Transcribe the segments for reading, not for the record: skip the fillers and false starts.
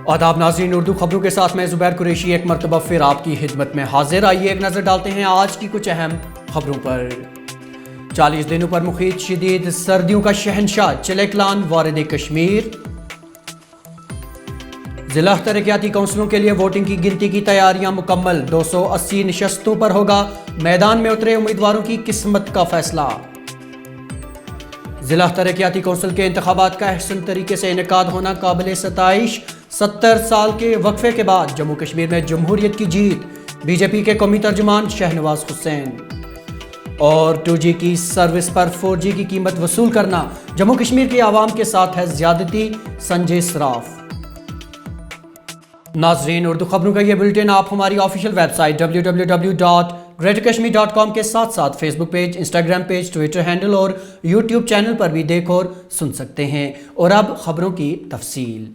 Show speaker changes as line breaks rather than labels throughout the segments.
आदाब नाज़रीन, उर्दू खबरों के साथ मैं ज़ुबैर कुरैशी एक मरतबा फिर आपकी खिदमत में हाजिर। आइए एक नज़र डालते हैं आज की कुछ अहम खबरों पर। 40 दिनों पर मुखीत शदीद सर्दियों का शहनशाह चिलेकलान वारिद कश्मीर। जिला तरक्याती काउंसिलों के लिए वोटिंग की गिनती की तैयारियां मुकम्मल। 280 नशस्तों पर होगा मैदान में उतरे उम्मीदवारों की किस्मत का फैसला। जिला तरक्याती काउंसिल के इंतखाबात का अहसन तरीके से इनेकाद होना काबिल सताइश। 70 साल के वक्फे के बाद जम्मू कश्मीर में जमहूरियत की जीत। बीजेपी के कौमी तर्जुमान शहनवाज हुसैन। और 2G की सर्विस पर 4G की कीमत वसूल करना जम्मू कश्मीर के आवाम के साथ है ज्यादती, संजय सराफ। नाजरीन, उर्दू खबरों का ये बुलेटिन आप हमारी ऑफिशियल वेबसाइट www.greaterkashmir.com के साथ साथ Facebook page, Instagram page, Twitter handle और यूट्यूब चैनल पर भी देख और सुन सकते हैं। और अब खबरों की तफसील।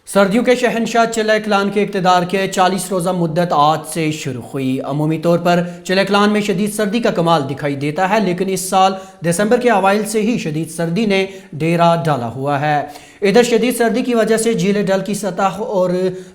सर्दियों के शहनशाह चिलेकलान के इक़्तिदार के 40 रोज़ा मुद्दत आज से शुरू हुई। अमूमी तौर पर चिलेकलान में शदीद सर्दी का कमाल दिखाई देता है, लेकिन इस साल दिसंबर के अवाइल से ही शदीद सर्दी ने डेरा डाला हुआ है। इधर शदीद सर्दी की वजह से झील डल की सतह और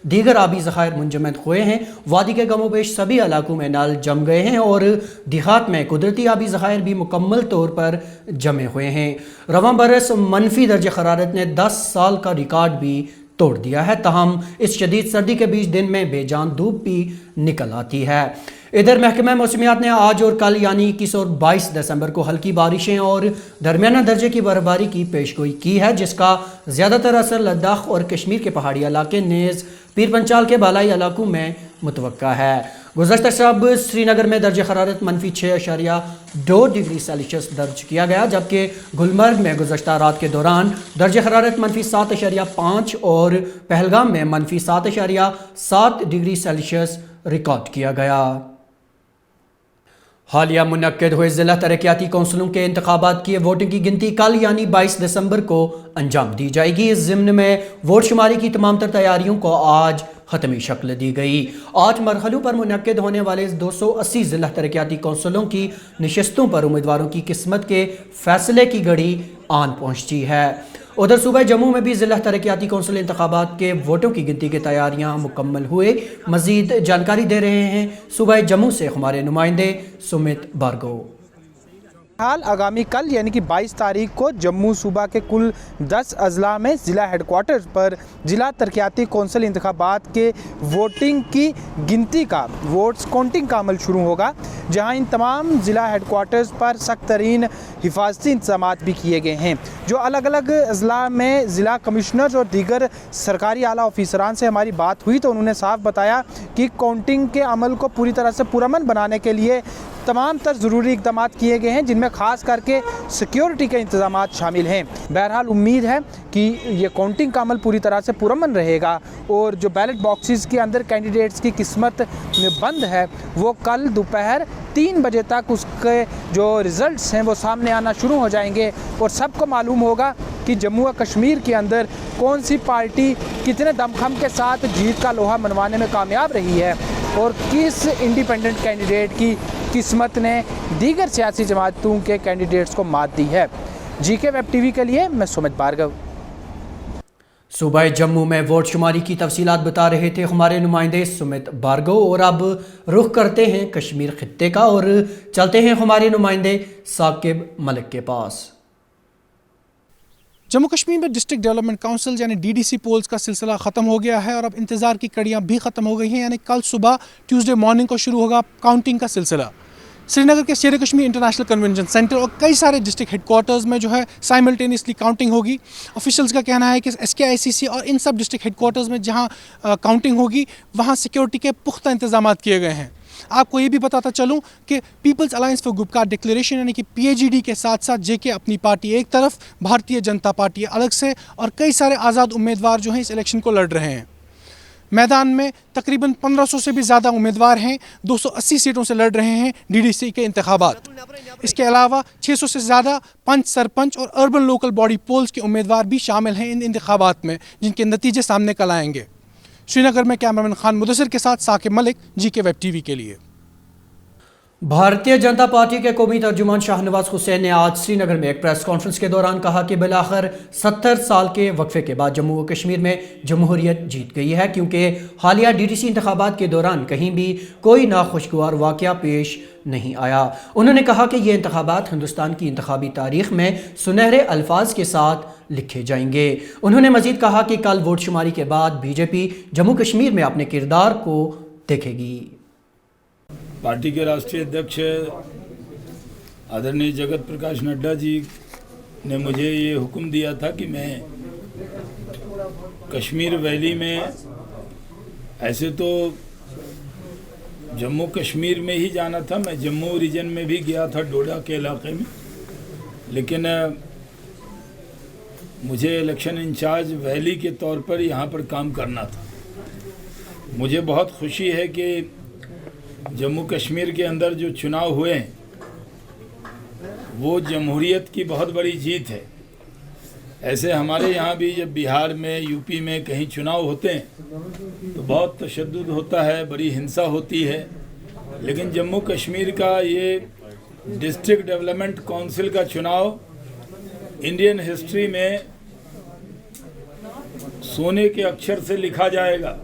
दीगर आबी ज़खायर मुंजमद हुए हैं। वादी के गमोबेश सभी इलाकों में नल जम गए हैं और देहात में कुदरती आबी ज़खायर भी मुकम्मल तौर पर जमे हुए हैं। रवां बरस मनफी दर्जे हरारत ने 10 साल का रिकॉर्ड भी तोड़ दिया है। ताहम इस शदीद सर्दी के बीच दिन में बेजान धूप भी निकल आती है। इधर महकमा मौसमियात ने आज और कल यानी 21 और 22 दिसंबर को हल्की बारिशें और दरमियाना दर्जे की बर्फबारी की पेशगोई की है, जिसका ज़्यादातर असर लद्दाख और कश्मीर के पहाड़ी इलाके नेज़ पीर पंचाल के बालाई इलाकों में मुतवक्का है। गुज़श्ता शब श्रीनगर में दर्ज हरारत -6.2 डिग्री सेल्सियस दर्ज किया गया, जबकि गुलमर्ग में गुज़श्ता रात के दौरान दर्ज हरारत -7.5 और पहलगाम में -7.7 डिग्री सेल्सियस रिकॉर्ड किया गया। हालिया मुनक्किद हुए ज़िला तरक्याती काउंसिलों के इंतखाबात की वोटिंग की गिनती कल यानी 22 दिसंबर को अंजाम दी जाएगी। इस ज़िम्न में वोट शुमारी की तमाम तर तैयारियों को आज ख़त्मी शक्ल दी गई। 8 मरहलों पर मुनक्किद होने वाले 280 ज़िला तरक्याती काउंसिलों की नशस्तों पर उम्मीदवारों की किस्मत के फैसले की घड़ी आन पहुँची है। उधर सूबा जम्मू में भी ज़िला तरक्याती काउंसिल इंतखाबात के वोटों की गिनती की तैयारियां मुकम्मल हुए। मज़ीद जानकारी दे रहे हैं सूबा जम्मू से हमारे नुमाइंदे सुमित भार्गव।
हाल आगामी कल यानी कि 22 तारीख को जम्मू सूबा के कुल 10 अजला में ज़िला हेडक्वार्टर्स पर ज़िला तरक्याती कौंसिल इंतखाबात के वोटिंग की गिनती का वोट्स काउंटिंग का अमल शुरू होगा, जहां इन तमाम ज़िला हेडक्वार्टर्स पर सख्त तरीन हिफाजती इंतजाम भी किए गए हैं। जो अलग अलग अजला में ज़िला कमिश्नर्स और दीगर सरकारी आला ऑफिसरान से हमारी बात हुई तो उन्होंने साफ बताया कि काउंटिंग के अमल को पूरी तरह से पुरअमन बनाने के लिए तमाम तर ज़रूरी इक़दाम किए गए हैं, जिनमें ख़ास करके सिक्योरिटी के इंतजाम शामिल हैं। बहरहाल उम्मीद है कि ये काउंटिंग का अमल पूरी तरह से पुरअमन रहेगा और जो बैलेट बॉक्सेस के अंदर कैंडिडेट्स की किस्मत बंद है वो कल दोपहर 3 बजे तक उसके जो रिज़ल्ट्स हैं वो सामने आना शुरू हो जाएंगे और सबको मालूम होगा कि जम्मू व कश्मीर के अंदर कौन सी पार्टी कितने दमखम के साथ जीत का लोहा मनवाने में कामयाब रही है और किस इंडिपेंडेंट कैंडिडेट की किस्मत ने दीगर सियासी जमातों के कैंडिडेट्स को मात दी है। GK वेब टीवी के लिए मैं सुमित भार्गव।
सूबा जम्मू में वोट शुमारी की तफसीलात बता रहे थे हमारे नुमाइंदे सुमित भार्गव। और अब रुख करते हैं कश्मीर खित्ते का और चलते हैं हमारे नुमाइंदे साकिब मलिक के पास।
जम्मू कश्मीर में डिस्ट्रिक्ट डेवलपमेंट काउंसिल यानी DDC पोल्स का सिलसिला ख़त्म हो गया है और अब इंतज़ार की कड़ियाँ भी ख़त्म हो गई हैं, यानी कल सुबह ट्यूसडे मॉर्निंग को शुरू होगा काउंटिंग का सिलसिला। श्रीनगर के शेर कश्मीर इंटरनेशनल कन्वेंशन सेंटर और कई सारे डिस्ट्रिक्ट हेडक्वार्टर्स में जो है साइमल्टेनियसली काउंटिंग होगी। ऑफिशियल्स का कहना है कि SKICC और इन सब डिस्ट्रिक्ट हेडक्वार्टर्स में जहाँ काउंटिंग होगी वहाँ सिक्योरिटी के पुख्ता इंतजाम किए गए हैं। आपको ये भी बताता चलूँ कि people's alliance for Gupkar declaration यानी कि PAGD के साथ साथ JK अपनी पार्टी एक तरफ, भारतीय जनता पार्टी अलग से और कई सारे आज़ाद उम्मीदवार जो हैं इस इलेक्शन को लड़ रहे हैं। मैदान में तकरीबन 1500 से भी ज़्यादा उम्मीदवार हैं, 280 सीटों से लड़ रहे हैं DDC के इंतखाबात। इसके अलावा 600 से ज़्यादा पंच, सरपंच और अर्बन लोकल बॉडी पोल्स के उम्मीदवार भी शामिल हैं इन इंतखाबात में, जिनके नतीजे सामने कल आएंगे। श्रीनगर में कैमरामैन खान मुदस्सिर के साथ Saqib Malik, GK web TV के लिए।
भारतीय जनता पार्टी के कौमी तर्जुमान शाहनवाज हुसैन ने आज श्रीनगर में एक प्रेस कॉन्फ्रेंस के दौरान कहा कि बिलाखिर 70 साल के वक्फे के बाद जम्मू व कश्मीर में जमहूरियत जीत गई है, क्योंकि हालिया डीडीसी इंतखाबात के दौरान कहीं भी कोई नाखुशगवार वाक़या पेश नहीं आया। उन्होंने कहा कि ये इंतखाबात हिंदुस्तान की इंतखाबी तारीख में सुनहरे अल्फाज के साथ लिखे जाएंगे। उन्होंने मजीद कहा कि कल वोट शुमारी के बाद बीजेपी जम्मू कश्मीर में अपने किरदार को देखेगी।
पार्टी के राष्ट्रीय अध्यक्ष आदरणीय जगत प्रकाश नड्डा जी ने मुझे ये हुक्म दिया था कि मैं कश्मीर वैली में, ऐसे तो जम्मू कश्मीर में ही जाना था, मैं जम्मू रीजन में भी गया था डोडा के इलाके में, लेकिन मुझे इलेक्शन इंचार्ज वैली के तौर पर यहाँ पर काम करना था। मुझे बहुत खुशी है कि जम्मू कश्मीर के अंदर जो चुनाव हुए वो जमहूरियत की बहुत बड़ी जीत है। ऐसे हमारे यहाँ भी जब बिहार में, यूपी में कहीं चुनाव होते हैं तो बहुत तशद्दुद होता है, बड़ी हिंसा होती है, लेकिन जम्मू कश्मीर का ये डिस्ट्रिक्ट डेवलपमेंट काउंसिल का चुनाव इंडियन हिस्ट्री में सोने के अक्षर से लिखा जाएगा।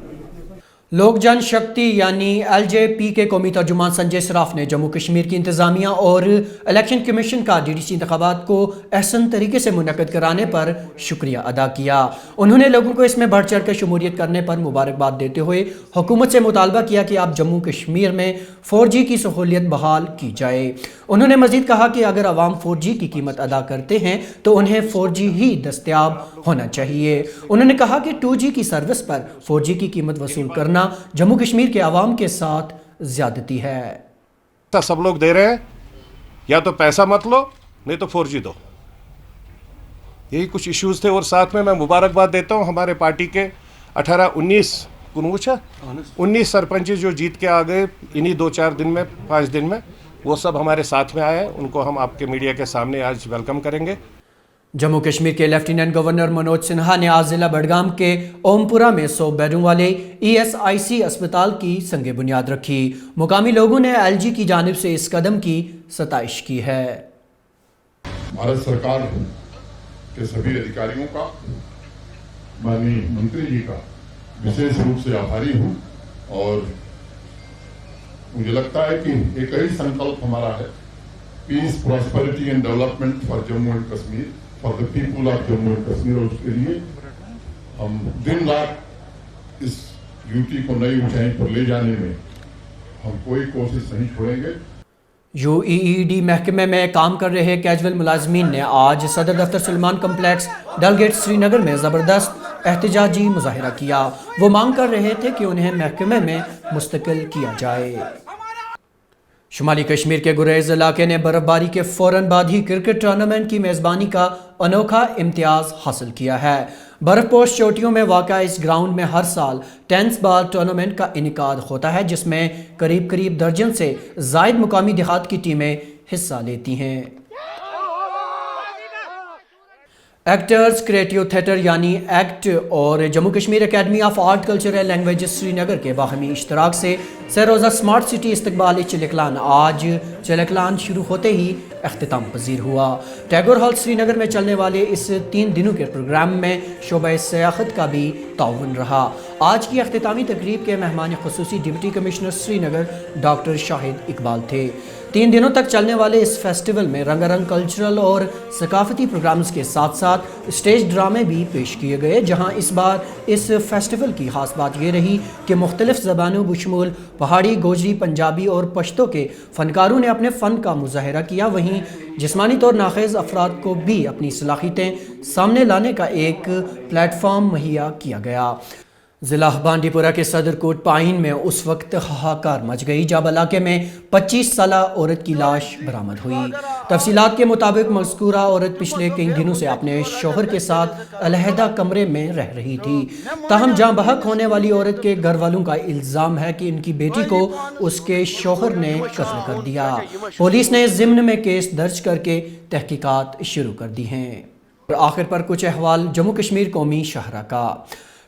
लोक जनशक्ति यानी एलजेपी के कौमी तर्जुमान संजय सराफ ने जम्मू कश्मीर की इंतजामिया और इलेक्शन कमीशन का डीडीसी इंतखाबात को अहसन तरीके से मुनक्कद कराने पर शुक्रिया अदा किया। उन्होंने लोगों को इसमें बढ़ चढ़ कर शमूलियत करने पर मुबारकबाद देते हुए हुकूमत से मुतालबा किया कि अब जम्मू कश्मीर में 4G की सहूलियत बहाल की जाए। उन्होंने मजीद कहा कि अगर अवाम 4G की कीमत अदा करते हैं तो उन्हें 4G ही दस्तयाब होना चाहिए। उन्होंने कहा कि 2G की सर्विस पर 4G की कीमत वसूल करना जम्मू कश्मीर के अवाम के साथ ज्यादती है।
सब लोग दे रहे हैं, या तो पैसा मत लो नहीं तो 4G दो, यही कुछ इश्यूज थे। और साथ में मैं मुबारकबाद देता हूं हमारे पार्टी के 19 सरपंच जो जीत के आ गए इन्हीं 2-4 दिन में, 5 दिन में, वो सब हमारे साथ में आए हैं। उनको हम आपके मीडिया के सामने आज वेलकम करेंगे।
जम्मू कश्मीर के लेफ्टिनेंट गवर्नर मनोज सिन्हा ने आज जिला बडगाम के ओमपुरा में 100 बेडों वाले ESIC अस्पताल की संगे बुनियाद रखी। मुकामी लोगों ने LG की जानिब से इस कदम की सताइश की है।
भारत सरकार के सभी अधिकारियों का, माननीय मंत्री जी का विशेष रूप से आभारी हूँ। और मुझे लगता है कि एक ही संकल्प हमारा है, peace, prosperity and development for Jammu and Kashmir, for the people of Jammu and Kashmir. और उसके लिए हम दिन रात इस ड्यूटी को नई ऊंचाई पर ले जाने में हम कोई कोशिश नहीं छोड़ेंगे।
UEED महकमे में काम कर रहे कैजुअल मुलाजमीन ने आज सदर दफ्तर सलमान कम्प्लेक्स डलगेट श्रीनगर में ज़बरदस्त एहतजाजी मुजाहिरा किया। वो मांग कर रहे थे कि उन्हें महकमे में मुस्तकिल किया जाए। शुमाली कश्मीर के गुरेज इलाके ने बर्फबारी के फौरन बाद ही क्रिकेट टूर्नामेंट की मेज़बानी का अनोखा इम्तियाज़ हासिल किया है। बर्फपोश चोटियों में वाक़ा इस ग्राउंड में हर साल टेनिस बॉल टूर्नामेंट का इनेकाद होता है, जिसमें करीब दर्जन से ज़ायद मुकामी देहात की टीमें हिस्सा लेती हैं। एक्टर्स क्रिएटिव थिएटर यानी एक्ट और Jammu Kashmir academy of art culture and languages Srinagar के बाहमी इश्तराक से सरोज़ा स्मार्ट सिटी इस्तकबाल चिलकलान आज चिलकलान शुरू होते ही अख्तिताम पजीर हुआ। टैगोर हॉल श्रीनगर में चलने वाले इस 3 दिनों के प्रोग्राम में शोबा सियाहत का भी ताउन रहा। आज की अख्तितामी तकरीब के मेहमान खुसूसी deputy commissioner Srinagar doctor Shahid Iqbal थे। 3 दिनों तक चलने वाले इस फेस्टिवल में रंगारंग कल्चरल और सकाफती प्रोग्राम्स के साथ साथ स्टेज ड्रामे भी पेश किए गए, जहां इस बार इस फेस्टिवल की खास बात ये रही कि मुख्तलिफ ज़बानों बशमूल पहाड़ी, गोजरी, पंजाबी और पश्तो के फ़नकारों ने अपने फ़न का मुज़ाहिरा किया। वहीं जिस्मानी तौर नाखेज़ अफराद को भी अपनी सलाहियतें सामने लाने का एक प्लेटफॉर्म मुहैया किया गया। ज़िला बांडीपुरा के सदरकोट पाइन में उस वक्त हाहाकार मच गई जब इलाके में 25 साला औरत की लाश बरामद हुई। तफसीलात के मुताबिक मज़कूरा औरत पिछले कई दिनों से अपने शौहर के साथ अलहदा कमरे में रह रही थी। ताहम जाँ बहक होने वाली औरत के घर वालों का इल्ज़ाम है कि इनकी बेटी को उसके शौहर ने कत्ल कर दिया। पुलिस ने ज़िम्न में केस दर्ज करके तहकीकात शुरू कर दी हैं। और आखिर पर कुछ अहवाल जम्मू कश्मीर कौमी शाहरा का।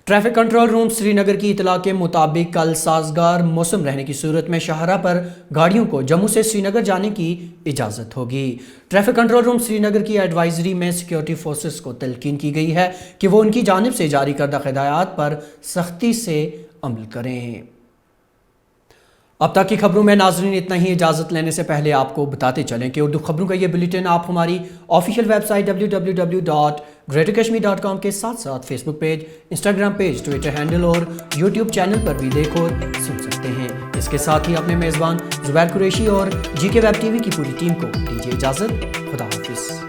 ट्रैफिक कंट्रोल रूम श्रीनगर की इतला के मुताबिक कल साजगार मौसम रहने की सूरत में शाहराह पर गाड़ियों को जम्मू से श्रीनगर जाने की इजाज़त होगी। ट्रैफिक कंट्रोल रूम श्रीनगर की एडवाइजरी में सिक्योरिटी फोर्सेस को तलकीन की गई है कि वो उनकी जानिब से जारी करदा हिदायत पर सख्ती से अमल करें। अब तक की खबरों में नाजरीन इतना ही। इजाज़त लेने से पहले आपको बताते चलें कि उर्दू खबरों का ये बुलेटिन आप हमारी ऑफिशियल वेबसाइट www.greaterkashmir.com के साथ साथ Facebook page, Instagram page, Twitter handle और यूट्यूब चैनल पर भी देख और सुन सकते हैं। इसके साथ ही अपने मेज़बान ज़ुबैर कुरैशी और GK वेब TV की पूरी टीम को दीजिए इजाज़त। खुदा हाफिज़।